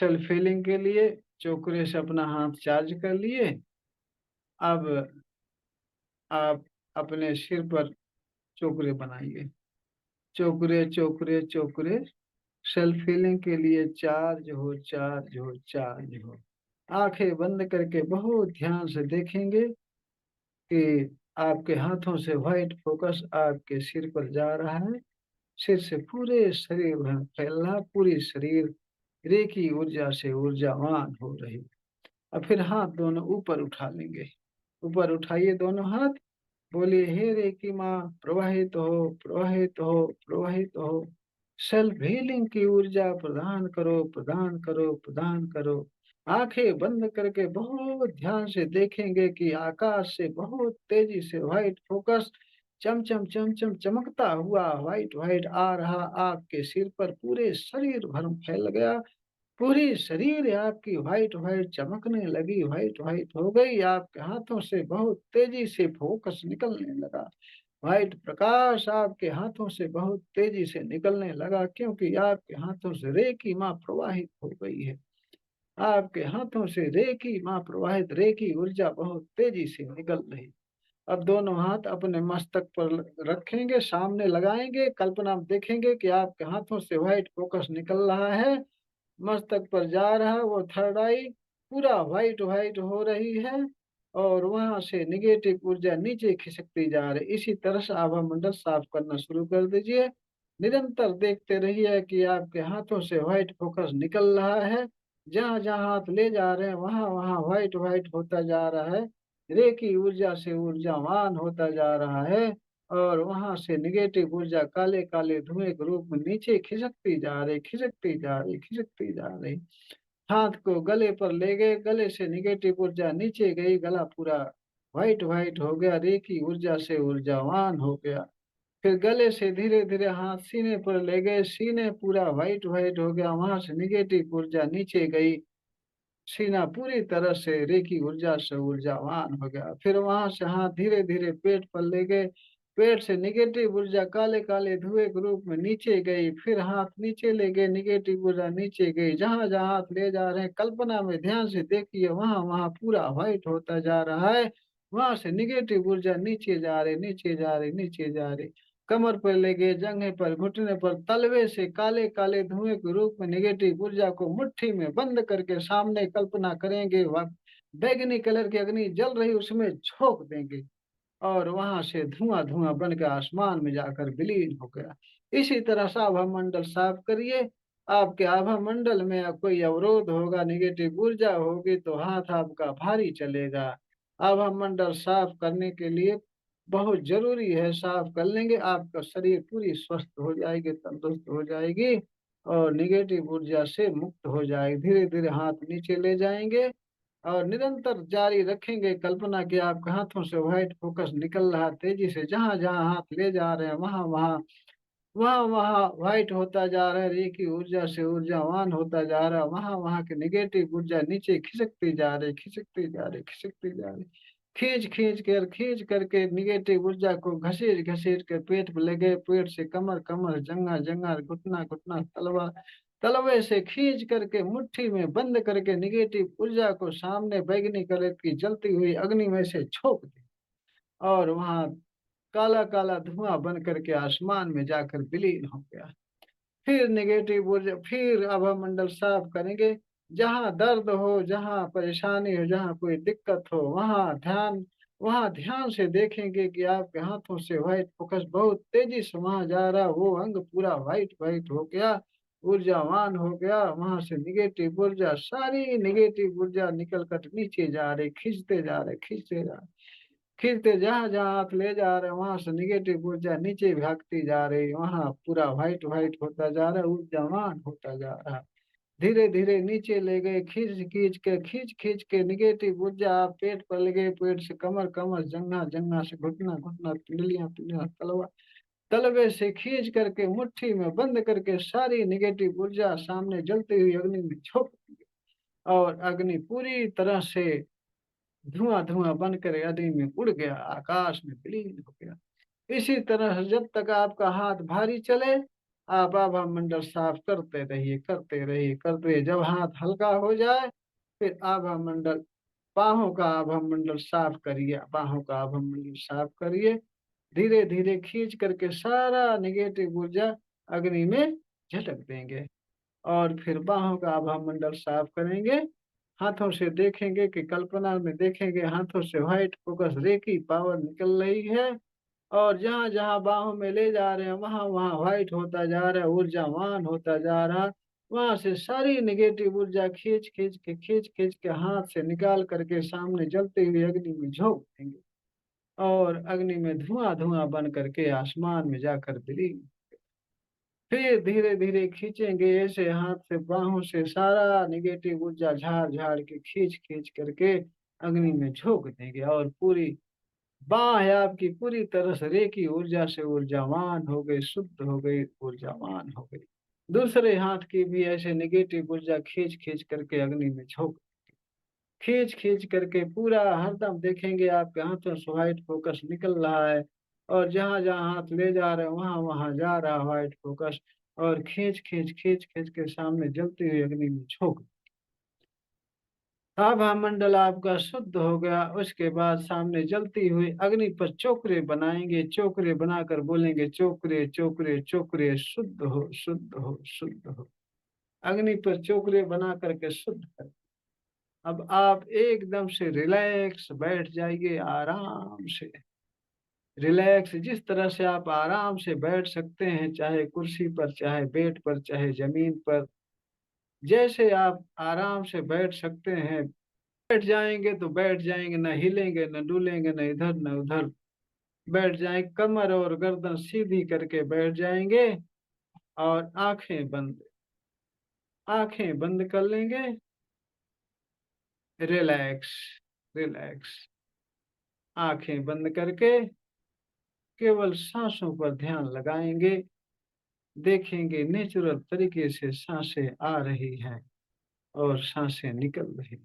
Self healing के लिए चोकरे से अपना हाथ चार्ज कर लिए। अब आप अपने सिर पर चोकरे बनाइए। चोकरे, चोकरे, चोकरे। सेल्फ हीलिंग के लिए चार्ज हो, चार्ज हो, चार्ज हो। आंखें बंद करके बहुत ध्यान से देखेंगे कि आपके हाथों से व्हाइट फोकस आपके सिर पर जा रहा है। सिर से पूरे शरीर में फैल रहा, पूरी शरीर रेकी ऊर्जा से ऊर्जावान हो रही। अब फिर हाथ दोनों ऊपर उठा लेंगे। ऊपर उठाइए दोनों हाथ। बोलिए, हे रेकी माँ प्रवाहित हो, प्रवाहित हो, प्रवाहित हो। सेल्फ हीलिंग की ऊर्जा प्रदान करो, प्रदान करो, प्रदान करो। आंखें बंद करके बहुत ध्यान से देखेंगे कि आकाश से बहुत तेजी से व्हाइट फोकस चमचम चमचम चमकता हुआ व्हाइट व्हाइट आ रहा, आपके सिर पर पूरे शरीर भर फैल गया। पूरी शरीर आपकी व्हाइट व्हाइट चमकने लगी, व्हाइट व्हाइट हो गई। आपके हाथों से बहुत तेजी से फोकस निकलने लगा। व्हाइट प्रकाश आपके हाथों से बहुत तेजी से निकलने लगा, क्योंकि आपके हाथों से रेकी माँ प्रवाहित हो गई है। आपके हाथों से रेकी माँ प्रवाहित, रेकी ऊर्जा बहुत तेजी से निकल रही। अब दोनों हाथ अपने मस्तक पर रखेंगे, सामने लगाएंगे। कल्पना में देखेंगे कि आपके हाथों से व्हाइट फोकस निकल रहा है, मस्तक पर जा रहा है। वो थर्ड आई पूरा व्हाइट व्हाइट हो रही है और वहां से निगेटिव ऊर्जा नीचे खिसकती जा रही। इसी तरह से आभा मंडल साफ करना शुरू कर दीजिए। निरंतर देखते रहिए कि आपके हाथों से व्हाइट फोकस निकल रहा है। जहां जहां हाथ ले जा रहे हैं वहां वहां व्हाइट व्हाइट होता जा रहा है। रेकी ऊर्जा से ऊर्जावान होता जा रहा है और वहां से निगेटिव ऊर्जा काले काले धुएं के रूप में नीचे खिसकती जा रही, खिसकती जा रही, खिसकती जा रही। हाथ को गले पर ले गए, गले से निगेटिव ऊर्जा नीचे गई, गला पूरा व्हाइट व्हाइट हो गया, रेकी ऊर्जा से ऊर्जावान हो गया। फिर गले से धीरे धीरे हाथ सीने पर ले गए, सीने पूरा व्हाइट व्हाइट हो गया, वहां से निगेटिव ऊर्जा नीचे गई। सीना पूरी तरह से रेकी ऊर्जा से ऊर्जावान हो गया। फिर वहां से हाथ धीरे धीरे पेट पर ले गए, पेट से निगेटिव ऊर्जा काले काले धुएं के रूप में नीचे गई। फिर हाथ नीचे ले गए, निगेटिव ऊर्जा नीचे गई। जहां जहां हाथ ले जा रहे हैं कल्पना में ध्यान से देखिए, वहां वहां पूरा व्हाइट होता जा रहा है। वहां से निगेटिव ऊर्जा नीचे जा रही, नीचे जा रही, नीचे जा रही। कमर पर ले गए, जंघे पर, घुटने पर, तलवे से काले काले धुएं के रूप में निगेटिव ऊर्जा को मुट्ठी में बंद करके सामने कल्पना करेंगे, बैगनी कलर की अग्नि जल रही, उसमें झोंक देंगे और वहां से धुआं धुआं बन के आसमान में जाकर विलीन हो गया। इसी तरह से आभा मंडल साफ करिए। आपके आभा मंडल में कोई अवरोध होगा, निगेटिव ऊर्जा होगी तो हाथ आपका भारी चलेगा। आभा मंडल साफ करने के लिए बहुत जरूरी है, साफ कर लेंगे आपका शरीर पूरी स्वस्थ हो जाएगी, तंदुरुस्त हो जाएगी और निगेटिव ऊर्जा से मुक्त हो जाएगी। धीरे धीरे हाथ नीचे ले जाएंगे और निरंतर जारी रखेंगे कल्पना कि आपके हाथों से व्हाइट फोकस निकल रहा तेजी से। जहां जहां हाथ ले जा रहे हैं वहां वहां वहां वहां व्हाइट होता जा रहा है, रेकी ऊर्जा से ऊर्जावान होता जा रहा है। वहां वहां की निगेटिव ऊर्जा नीचे खिसकती जा रही, खिसकती जा रही, खिसकती जा रही। खींच करके निगेटिव ऊर्जा को घसीट घसीट के पेट पे लगे, पेट से कमर, कमर जंघा, जंघा घुटना, घुटना तलवा, तलवे से खींच करके मुट्ठी में बंद करके निगेटिव ऊर्जा को सामने बैगनी कलर की जलती हुई अग्नि में से छोक दी और वहां काला काला धुआं बन करके आसमान में जाकर विलीन हो गया। फिर नेगेटिव ऊर्जा, फिर आभा मंडल साफ करेंगे। जहाँ दर्द हो, जहाँ परेशानी हो, जहाँ कोई दिक्कत हो, वहाँ ध्यान से देखेंगे कि आपके हाथों से व्हाइट फोकस बहुत तेजी से वहां जा रहा, वो अंग पूरा व्हाइट व्हाइट हो गया, ऊर्जावान हो गया। वहां से निगेटिव ऊर्जा, सारी निगेटिव ऊर्जा निकल कर नीचे जा रही, खींचते जा रहे, खींचते जा रहे, खींचते जहाँ जहाँ आप ले जा रहे हैं वहां से निगेटिव ऊर्जा नीचे भागती जा रही, वहां पूरा व्हाइट व्हाइट होता जा रहा है, ऊर्जावान होता जा रहा है। धीरे धीरे नीचे ले गए, खींच खींच के निगेटिव ऊर्जा आप पेट पर ले गए, पेट से कमर, कमर जंघा, जंघा से घुटना, घुटना पिंडलियां, पिंडलियां तलवा, तलवे से खींच करके मुट्ठी में बंद करके सारी निगेटिव ऊर्जा सामने जलती हुई अग्नि में झोंक दी और अग्नि पूरी तरह से धुआं-धुआं बनकर अग्नि में उड़ गया, आकाश में विलीन हो गया। इसी तरह जब तक आपका हाथ भारी चले, आप आभा मंडल साफ करते रहिए, करते रहिए, करते रहिए। जब हाथ हल्का हो जाए, फिर आभा मंडल, बाहों का आभा मंडल साफ करिए, बाहों का आभा मंडल साफ करिए। धीरे धीरे खींच करके सारा नेगेटिव ऊर्जा अग्नि में झटक देंगे। और फिर बाहों का आभा मंडल साफ करेंगे। हाथों से देखेंगे कि कल्पना में देखेंगे हाथों से व्हाइट फोकस रे की पावर निकल रही है। और जहाँ जहाँ बाहों में ले जा रहे हैं वहां वहां व्हाइट होता जा रहा है, ऊर्जावान होता जा रहा है। वहां से सारी नेगेटिव ऊर्जा खींच खींच के हाथ से निकाल करके सामने जलते हुए अग्नि में झोंक देंगे। और अग्नि में धुआं धुआं बन करके आसमान में जाकर विलीन। फिर धीरे धीरे खींचेंगे ऐसे हाथ से, बाहों से सारा नेगेटिव ऊर्जा झाड़ झाड़ के खींच खींच करके अग्नि में झोंक देंगे। और पूरी बाह आपकी पूरी तरह से रेकी ऊर्जा से ऊर्जावान हो गई, शुद्ध हो गई, ऊर्जावान हो गई। दूसरे हाथ की भी ऐसे नेगेटिव ऊर्जा खींच खींच करके अग्नि में झोंक, खींच खींच करके पूरा हरदम देखेंगे आपके हाथों से व्हाइट फोकस निकल रहा है। और जहां जहां हाथ ले जा रहे हैं वहां वहां जा रहा है व्हाइट फोकस। और खींच खींच के सामने जलती हुई अग्नि में झोंक। आभा मंडल आपका शुद्ध हो गया। उसके बाद सामने जलती हुई अग्नि पर चोकरे बनाएंगे, चोकरे बनाकर बोलेंगे चोकरे चोकरे चोकरे, शुद्ध हो शुद्ध हो शुद्ध हो। अग्नि पर चोकरे बना करके शुद्ध कर। अब आप एकदम से रिलैक्स बैठ जाइए आराम से। रिलैक्स जिस तरह से आप आराम से बैठ सकते हैं, चाहे कुर्सी पर, चाहे बेड पर, चाहे जमीन पर, जैसे आप आराम से बैठ सकते हैं। बैठ जाएंगे तो बैठ जाएंगे, न हिलेंगे न डुलेंगे, न इधर न उधर। बैठ जाएंगे, कमर और गर्दन सीधी करके बैठ जाएंगे। और आंखें बंद, आंखें बंद कर लेंगे। Relax, relax. आंखें बंद करके केवल सांसों पर ध्यान लगाएंगे। देखेंगे नेचुरल तरीके से सांसें आ रही हैं और सांसें निकल रही,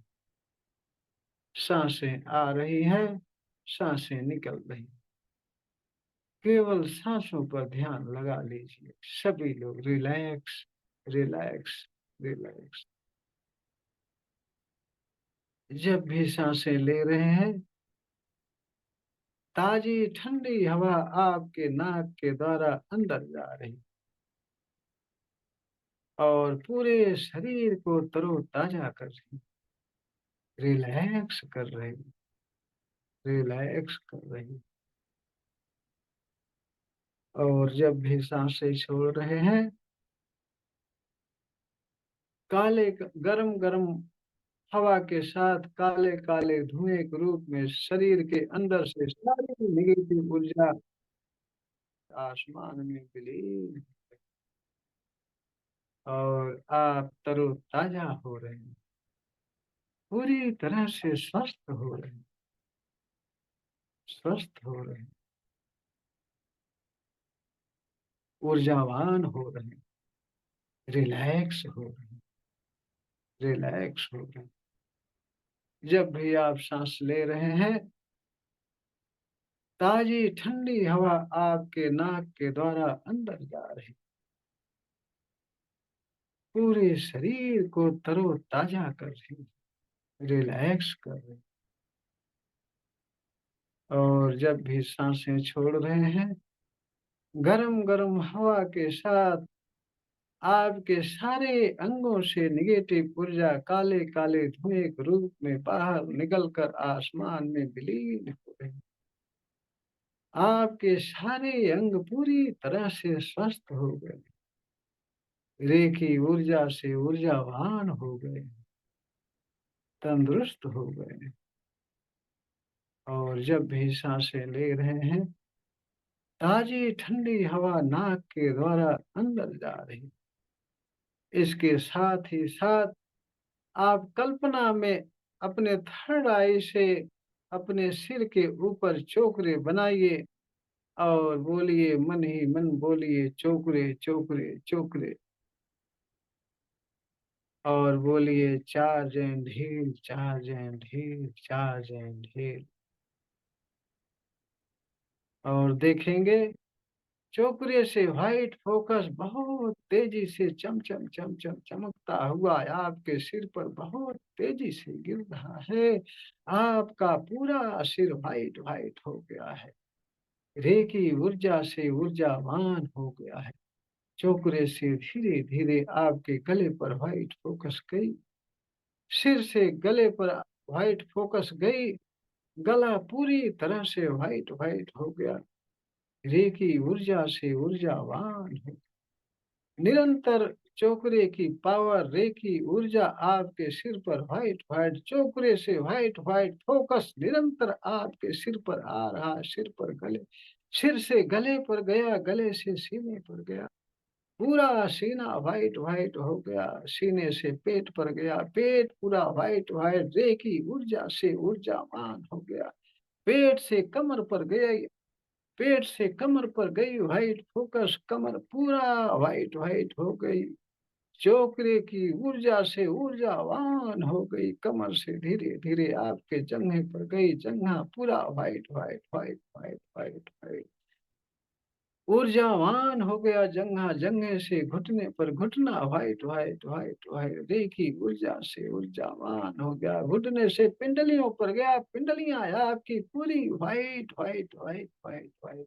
सांसें आ रही हैं, सांसें निकल रही। केवल सांसों पर ध्यान लगा लीजिए। सभी लोग रिलैक्स, रिलैक्स, रिलैक्स। जब भी सांसें ले रहे हैं, ताजी ठंडी हवा आपके नाक के द्वारा अंदर जा रही और पूरे शरीर को तरोताजा कर रही, रिलैक्स कर रही, रिलैक्स कर रही। और जब भी सांसें छोड़ रहे हैं, काले गरम गरम हवा के साथ काले काले धुएं के रूप में शरीर के अंदर से सारी नेगेटिव ऊर्जा आसमान में विलीन। और आप तरोताजा हो रहे हैं, पूरी तरह से स्वस्थ हो रहे हैं, स्वस्थ हो रहे हैं, ऊर्जावान हो रहे हैं, रिलैक्स हो रहे हैं, रिलैक्स हो रहे हैं। जब भी आप सांस ले रहे हैं, ताजी ठंडी हवा आपके नाक के द्वारा अंदर जा रही, पूरे शरीर को तरोताजा कर रही, रिलैक्स कर रही। और जब भी सांसें छोड़ रहे हैं, गरम गरम हवा के साथ आपके सारे अंगों से नेगेटिव ऊर्जा काले काले धुएं के रूप में बाहर निकलकर आसमान में विलीन हो रही। आपके सारे अंग पूरी तरह से स्वस्थ हो गए, रेखी ऊर्जा से ऊर्जावान हो गए, तंदुरुस्त हो गए। और जब भी सांसें ले रहे हैं, ताजी ठंडी हवा नाक के द्वारा अंदर जा रही। इसके साथ ही साथ आप कल्पना में अपने थर्ड आई से अपने सिर के ऊपर चोकरे बनाइए और बोलिए, मन ही मन बोलिए चोकरे चोकरे चोकरे। और बोलिए charge and heal, charge and heal, charge and heal. और देखेंगे चोकरे से व्हाइट फोकस बहुत तेजी से चमचम चमचम चमकता हुआ आपके सिर पर बहुत तेजी से गिर रहा है। आपका पूरा सिर व्हाइट व्हाइट हो गया है। रेकी ऊर्जा से ऊर्जावान हो गया है। चोकरे से धीरे धीरे आपके गले पर व्हाइट फोकस गई। सिर से गले पर व्हाइट फोकस गई। गला पूरी तरह से व्हाइट व्हाइट हो गया। रेकी ऊर्जा से ऊर्जावान हो। निरंतर चोकरे की पावर, रेकी ऊर्जा आपके सिर पर व्हाइट व्हाइट, चोकरे से व्हाइट व्हाइट फोकस निरंतर आपके सिर पर आ रहा, सिर पर गले, सिर से गले पर गया, गले से सीने पर गया। पूरा सीना व्हाइट व्हाइट हो गया। सीने से पेट पर गया, पेट पूरा व्हाइट व्हाइट रेखी ऊर्जा से ऊर्जावान हो गया। पेट से कमर पर गया, पेट से कमर पर गई व्हाइट फोकस, कमर पूरा व्हाइट व्हाइट हो गई। चोकरे की ऊर्जा से ऊर्जावान हो गई। कमर से धीरे धीरे आपके जंघे पर गई, जंघा पूरा white white white white white white ऊर्जावान हो गया। जंघा, जंघे से घुटने पर घुटना व्हाइट व्हाइट व्हाइट व्हाइट देखी ऊर्जा से ऊर्जावान हो गया। घुटने से पिंडलियों पर गया, पिंडलियां आपकी पूरी white white white white white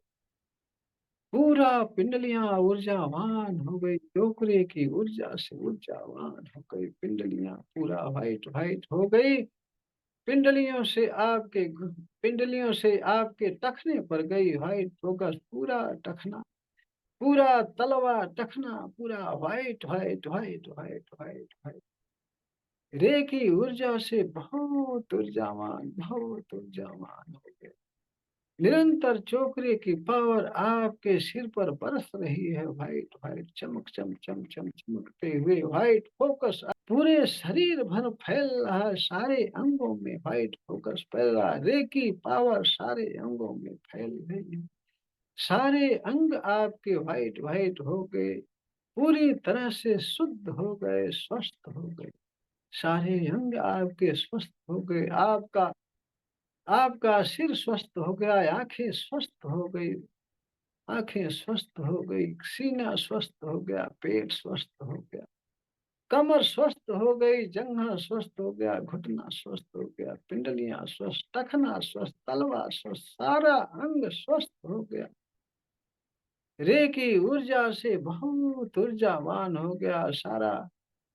पूरा पिंडलियां ऊर्जावान हो गई। चोकरे की ऊर्जा से ऊर्जावान हो गई। पिंडलियां पूरा व्हाइट व्हाइट हो गई। पिंडलियों से आपके पिंडलियों से आपके टखने पर गई व्हाइट फोकस, पूरा टखना, पूरा तलवा टखना पूरा white white white white white white रे की ऊर्जा से बहुत ऊर्जावान हो गए। निरंतर चोकरे की पावर आपके सिर पर बरस रही है। व्हाइट व्हाइट चमक चम चम चम चमकते हुए व्हाइट फोकस पूरे शरीर भर फैल रहा है। सारे अंगों में व्हाइट फोकस फैल रहा है। रे की पावर सारे अंगों में फैल रही है। सारे अंग आपके व्हाइट व्हाइट हो गए, पूरी तरह से शुद्ध हो गए, स्वस्थ हो गए। सारे अंग आपके स्वस्थ हो गए। आपका आपका सिर स्वस्थ हो गया, आंखें स्वस्थ हो गई, आंखें स्वस्थ हो गई, सीना स्वस्थ हो गया, पेट स्वस्थ हो गया, कमर स्वस्थ हो गई, जंघा स्वस्थ हो गया, घुटना स्वस्थ हो गया, पिंडलियां स्वस्थ, टखना स्वस्थ, तलवा स्वस्थ, सारा अंग स्वस्थ हो गया। रे की ऊर्जा से बहुत ऊर्जावान हो गया। सारा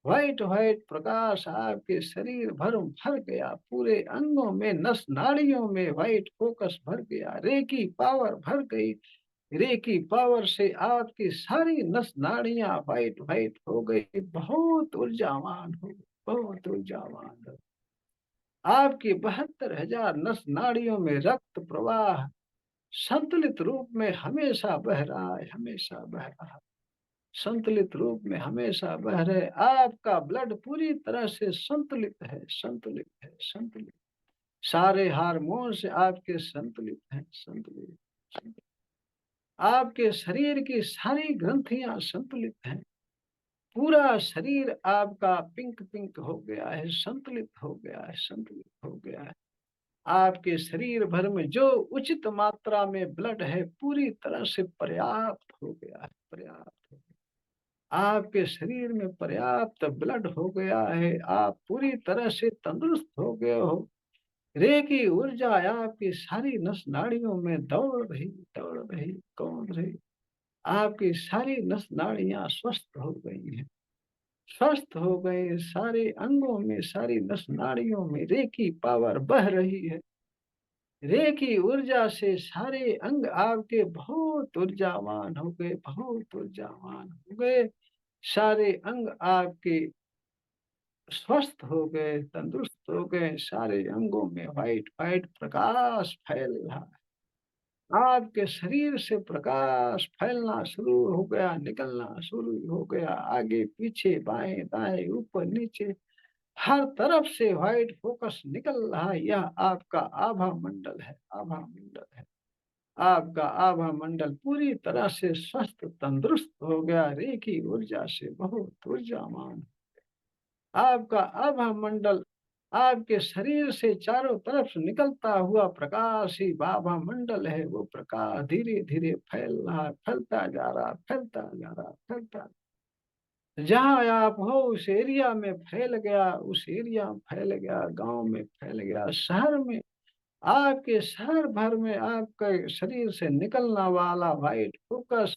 व्हाइट व्हाइट प्रकाश आपके शरीर भर गया। पूरे अंगों में, नस नाड़ियों में व्हाइट फोकस भर गया। रे की पावर भर गई। रे की पावर से आपकी सारी नस नाड़ियां व्हाइट व्हाइट हो गई। बहुत ऊर्जावान हो गई, बहुत ऊर्जावान हो गई। आपकी 72,000 नस नाड़ियों में रक्त प्रवाह संतुलित रूप में हमेशा बह रहा है, हमेशा बह रहा है, संतुलित रूप में हमेशा बह रहे। आपका ब्लड पूरी तरह से संतुलित है, संतुलित है, संतुलित। सारे हार्मोन्स आपके संतुलित हैं, संतुलित, संतुलित। आपके शरीर की सारी ग्रंथियां संतुलित हैं। पूरा शरीर आपका पिंक पिंक हो गया है, संतुलित हो गया है, संतुलित हो गया है। आपके शरीर भर में जो उचित मात्रा में ब्लड है पूरी तरह से पर्याप्त हो गया है, पर्याप्त हो गया। आपके शरीर में पर्याप्त ब्लड हो गया है। आप पूरी तरह से तंदुरुस्त हो गए हो। रे की ऊर्जा आपकी सारी नस नाड़ियों में दौड़ रही, कौन रही। आपकी सारी नस नाड़ियां स्वस्थ हो गई हैं, स्वस्थ हो गए। सारे अंगों में, सारी नस नाड़ियों में रे की पावर बह रही है। रे की ऊर्जा से सारे अंग आपके बहुत ऊर्जावान हो गए, बहुत ऊर्जावान हो गए। सारे अंग आपके स्वस्थ हो गए, तंदुरुस्त हो गए। सारे अंगों में व्हाइट व्हाइट प्रकाश फैल रहा है। आपके शरीर से प्रकाश फैलना शुरू हो गया, निकलना शुरू हो गया। आगे पीछे, बाएं दाएं, ऊपर नीचे, हर तरफ से व्हाइट फोकस निकल रहा है। यह आपका आभा मंडल है, आभा मंडल है। आपका आभा मंडल पूरी तरह से स्वस्थ तंदुरुस्त हो गया। रे की ऊर्जा से बहुत ऊर्जावान आपका आभा मंडल आपके शरीर से चारों तरफ से निकलता हुआ प्रकाश ही बाबा मंडल है। वो प्रकाश धीरे धीरे फैल रहा है, फैलता जा रहा, फैलता जा रहा, फैलता। जहाँ आप हो उस एरिया में फैल गया, उस एरिया में फैल गया, गांव में फैल गया, शहर में, आपके शहर भर में आपके शरीर से निकलना वाला वाइट फोकस,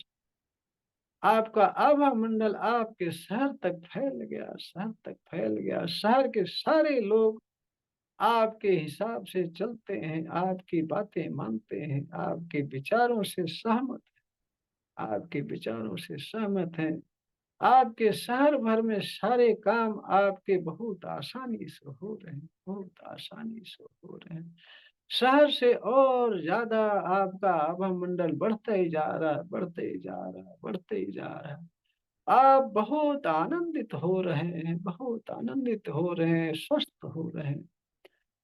आपका आभा मंडल आपके शहर तक फैल गया, शहर तक फैल गया। शहर के सारे लोग आपके हिसाब से चलते हैं, आपकी बातें मानते हैं, आपके विचारों से सहमत, आपके विचारों से सहमत हैं। आपके शहर भर में सारे काम आपके बहुत आसानी से हो रहे हैं, बहुत आसानी से हो रहे हैं। शहर से और ज्यादा आपका आभा मंडल बढ़ता ही जा रहा है, बढ़ते ही जा रहा है, बढ़ते ही जा रहा है। आप बहुत आनंदित हो रहे हैं, बहुत आनंदित हो रहे हैं, स्वस्थ हो रहे हैं।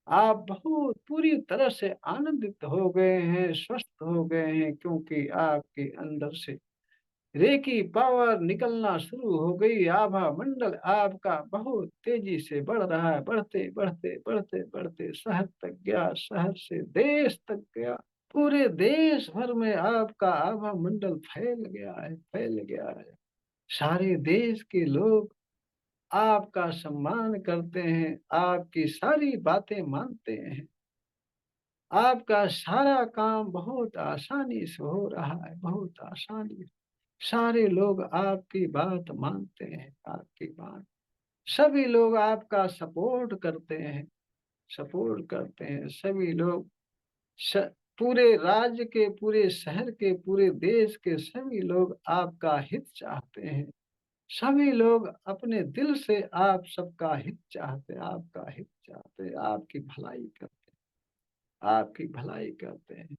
आप बहुत पूरी तरह से आनंदित हो गए हैं, स्वस्थ हो गए हैं, क्योंकि आपके अंदर से रेकी पावर निकलना शुरू हो गई। आभा मंडल आपका बहुत तेजी से बढ़ रहा है, बढ़ते बढ़ते बढ़ते बढ़ते शहर तक गया, शहर से देश तक गया। पूरे देश भर में आपका आभा मंडल फैल गया है, फैल गया है। सारे देश के लोग आपका सम्मान करते हैं, आपकी सारी बातें मानते हैं। आपका सारा काम बहुत आसानी से हो रहा है, बहुत आसानी से। सारे लोग आपकी बात मानते हैं, आपकी बात। सभी लोग आपका सपोर्ट करते हैं, सपोर्ट करते हैं। सभी लोग स, पूरे राज्य के, पूरे शहर के, पूरे देश के सभी लोग आपका हित चाहते हैं। सभी लोग अपने दिल से आप सबका हित चाहते हैं, आपका हित चाहते हैं, आपकी भलाई करते हैं, आपकी भलाई करते हैं।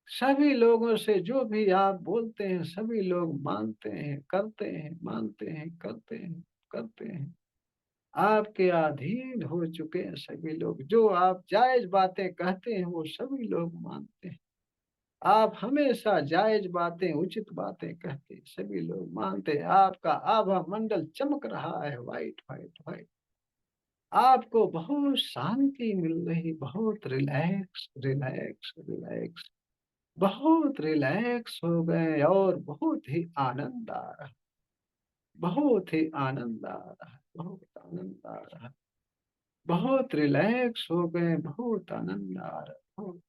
सभी लोगों से जो भी आप बोलते हैं, सभी लोग मानते हैं, करते हैं, मानते हैं, करते हैं, करते हैं। आपके अधीन हो चुके हैं सभी लोग। जो आप जायज बातें कहते हैं वो सभी लोग मानते हैं। आप हमेशा जायज बातें, उचित बातें कहते हैं, सभी लोग मानते हैं। आपका आभा मंडल चमक रहा है, वाइट वाइट वाइट। आपको बहुत शांति मिल रही, बहुत रिलैक्स रिलैक्स रिलैक्स, बहुत रिलैक्स हो गए और बहुत ही आनंद आ रहा है, बहुत ही आनंद आ रहा है, बहुत आनंद आ रहा है। बहुत रिलैक्स हो गए, बहुत आनंद आ रहा है, बहुत।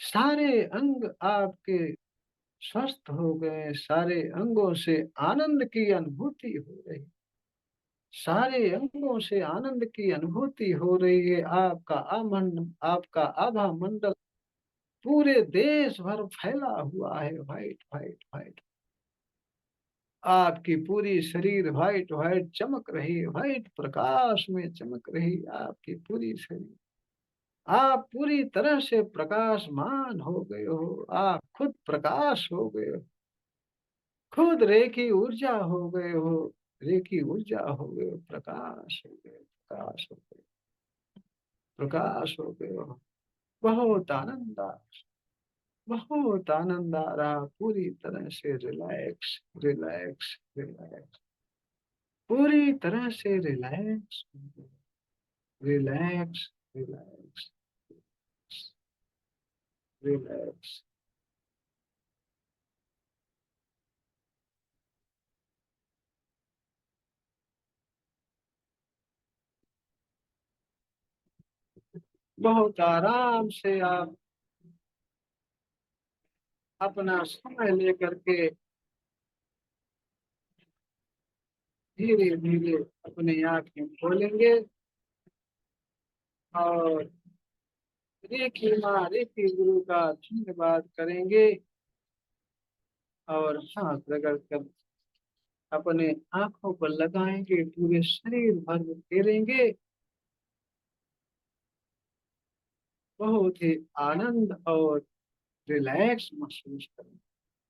सारे अंग आपके स्वस्थ हो गए, सारे अंगों से आनंद की अनुभूति हो रही, सारे अंगों से आनंद की अनुभूति हो रही है। आपका आमंड, आपका आभा मंडल पूरे देश भर फैला हुआ है, वाइट वाइट वाइट। आपकी पूरी शरीर व्हाइट व्हाइट चमक रही है, व्हाइट प्रकाश में चमक रही आपकी पूरी शरीर। आप पूरी तरह से प्रकाशमान हो गए हो, आप खुद प्रकाश हो गए हो, खुद रेखी ऊर्जा हो गए हो, रेखी ऊर्जा हो गए हो, प्रकाश हो गए, प्रकाश हो गए, प्रकाश हो गए हो। बहुत आनंद आ, बहुत आनंद आ रहा, पूरी तरह से रिलैक्स रिलैक्स रिलैक्स, पूरी तरह से रिलैक्स रिलैक्स रिलैक्स रिलैक्स। बहुत आराम से आप अपना समय लेकर के धीरे धीरे अपनी आंखें खोलेंगे और रेखी माँ रेखी गुरु का धन्यवाद करेंगे और हाथ रगड़ कर अपने आंखों पर लगाएंगे, पूरे शरीर भर में फेरेंगे। बहुत ही आनंद और रिलैक्स महसूस करेंगे।